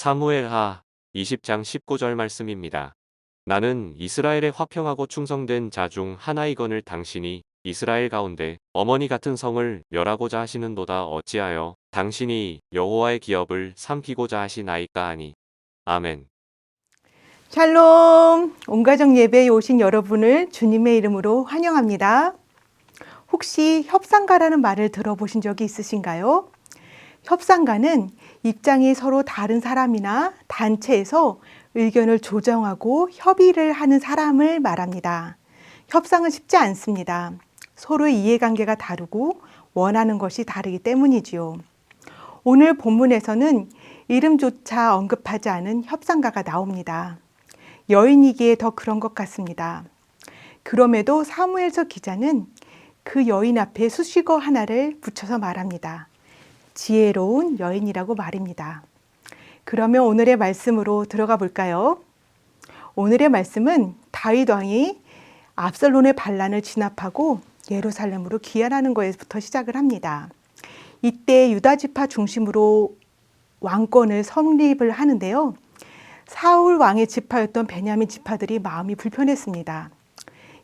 사무엘하 20장 19절 말씀입니다. 나는 이스라엘의 화평하고 충성된 자 중 하나이거늘 당신이 이스라엘 가운데 어머니 같은 성을 멸하고자 하시는도다. 어찌하여 당신이 여호와의 기업을 삼키고자 하시나이까 하니. 아멘. 샬롬! 온가족 예배에 오신 여러분을 주님의 이름으로 환영합니다. 혹시 협상가라는 말을 들어보신 적이 있으신가요? 협상가는 입장이 서로 다른 사람이나 단체에서 의견을 조정하고 협의를 하는 사람을 말합니다. 협상은 쉽지 않습니다. 서로의 이해관계가 다르고 원하는 것이 다르기 때문이지요. 오늘 본문에서는 이름조차 언급하지 않은 협상가가 나옵니다. 여인이기에 더 그런 것 같습니다. 그럼에도 사무엘서 기자는 그 여인 앞에 수식어 하나를 붙여서 말합니다. 지혜로운 여인이라고 말입니다. 그러면 오늘의 말씀으로 들어가 볼까요? 오늘의 말씀은 다윗 왕이 압살롬의 반란을 진압하고 예루살렘으로 귀환하는 것에부터 시작을 합니다. 이때 유다 지파 중심으로 왕권을 성립을 하는데요. 사울 왕의 지파였던 베냐민 지파들이 마음이 불편했습니다.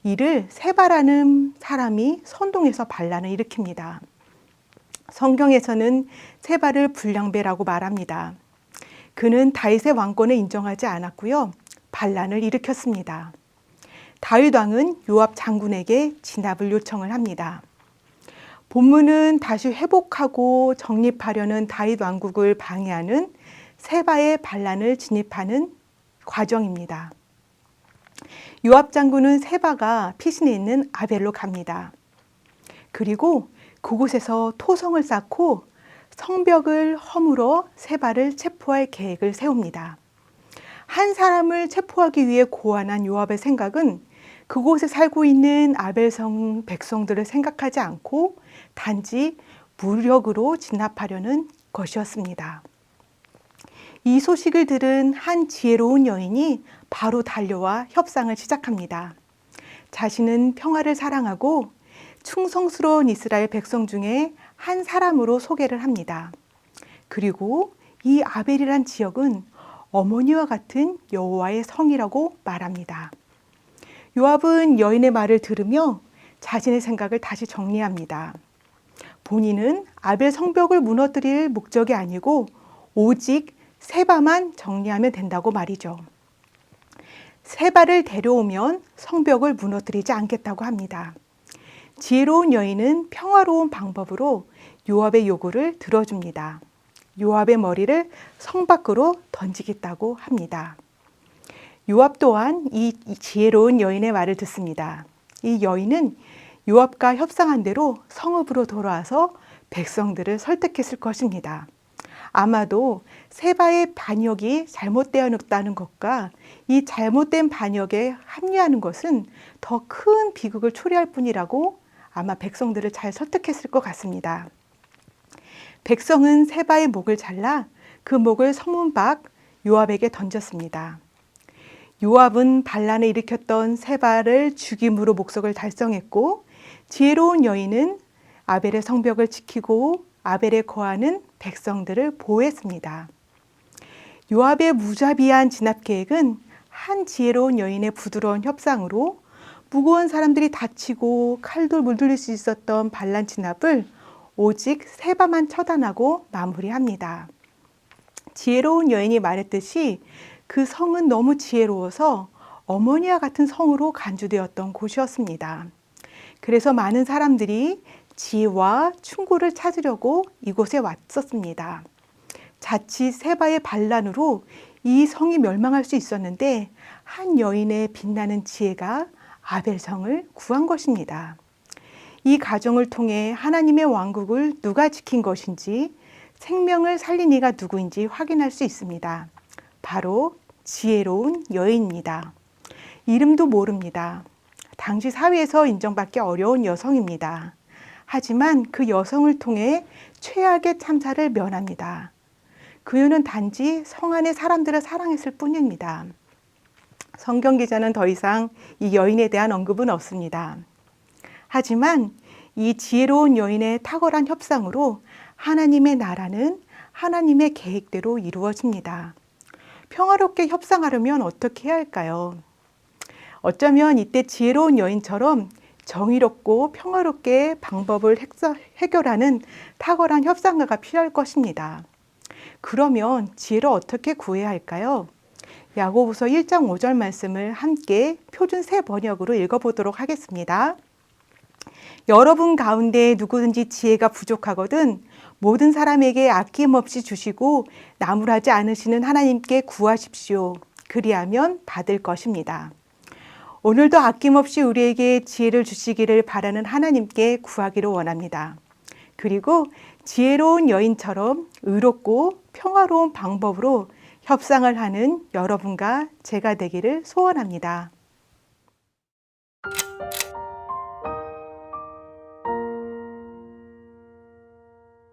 이를 세바라는 사람이 선동해서 반란을 일으킵니다. 성경에서는 세바를 불량배라고 말합니다. 그는 다윗의 왕권을 인정하지 않았고요. 반란을 일으켰습니다. 다윗 왕은 요압 장군에게 진압을 요청을 합니다. 본문은 다시 회복하고 정립하려는 다윗 왕국을 방해하는 세바의 반란을 진입하는 과정입니다. 요압 장군은 세바가 피신해 있는 아벨로 갑니다. 그리고 그곳에서 토성을 쌓고 성벽을 허물어 세바를 체포할 계획을 세웁니다. 한 사람을 체포하기 위해 고안한 요압의 생각은 그곳에 살고 있는 아벨성 백성들을 생각하지 않고 단지 무력으로 진압하려는 것이었습니다. 이 소식을 들은 한 지혜로운 여인이 바로 달려와 협상을 시작합니다. 자신은 평화를 사랑하고 충성스러운 이스라엘 백성 중에 한 사람으로 소개를 합니다. 그리고 이 아벨이란 지역은 어머니와 같은 여호와의 성이라고 말합니다. 요압은 여인의 말을 들으며 자신의 생각을 다시 정리합니다. 본인은 아벨 성벽을 무너뜨릴 목적이 아니고 오직 세바만 정리하면 된다고 말이죠. 세바를 데려오면 성벽을 무너뜨리지 않겠다고 합니다. 지혜로운 여인은 평화로운 방법으로 요압의 요구를 들어줍니다. 요압의 머리를 성 밖으로 던지겠다고 합니다. 요압 또한 이 지혜로운 여인의 말을 듣습니다. 이 여인은 요압과 협상한 대로 성읍으로 돌아와서 백성들을 설득했을 것입니다. 아마도 세바의 반역이 잘못되었다는 것과 이 잘못된 반역에 합리하는 것은 더 큰 비극을 초래할 뿐이라고 아마 백성들을 잘 설득했을 것 같습니다. 백성은 세바의 목을 잘라 그 목을 성문 밖 요압에게 던졌습니다. 요압은 반란을 일으켰던 세바를 죽임으로 목적을 달성했고 지혜로운 여인은 아벨의 성벽을 지키고 아벨에 거하는 백성들을 보호했습니다. 요압의 무자비한 진압 계획은 한 지혜로운 여인의 부드러운 협상으로 무고한 사람들이 다치고 칼도 물들일 수 있었던 반란 진압을 오직 세바만 처단하고 마무리합니다. 지혜로운 여인이 말했듯이 그 성은 너무 지혜로워서 어머니와 같은 성으로 간주되었던 곳이었습니다. 그래서 많은 사람들이 지혜와 충고를 찾으려고 이곳에 왔었습니다. 자칫 세바의 반란으로 이 성이 멸망할 수 있었는데 한 여인의 빛나는 지혜가 아벨성을 구한 것입니다. 이 과정을 통해 하나님의 왕국을 누가 지킨 것인지 생명을 살린 이가 누구인지 확인할 수 있습니다. 바로 지혜로운 여인입니다. 이름도 모릅니다. 당시 사회에서 인정받기 어려운 여성입니다. 하지만 그 여성을 통해 최악의 참사를 면합니다. 그녀는 단지 성 안의 사람들을 사랑했을 뿐입니다. 성경 기자는 더 이상 이 여인에 대한 언급은 없습니다. 하지만 이 지혜로운 여인의 탁월한 협상으로 하나님의 나라는 하나님의 계획대로 이루어집니다. 평화롭게 협상하려면 어떻게 해야 할까요? 어쩌면 이때 지혜로운 여인처럼 정의롭고 평화롭게 방법을 해결하는 탁월한 협상가가 필요할 것입니다. 그러면 지혜를 어떻게 구해야 할까요? 야고보서 1장 5절 말씀을 함께 표준 새 번역으로 읽어보도록 하겠습니다. 여러분 가운데 누구든지 지혜가 부족하거든 모든 사람에게 아낌없이 주시고 나무라지 않으시는 하나님께 구하십시오. 그리하면 받을 것입니다. 오늘도 아낌없이 우리에게 지혜를 주시기를 바라는 하나님께 구하기를 원합니다. 그리고 지혜로운 여인처럼 의롭고 평화로운 방법으로 협상을 하는 여러분과 제가 되기를 소원합니다.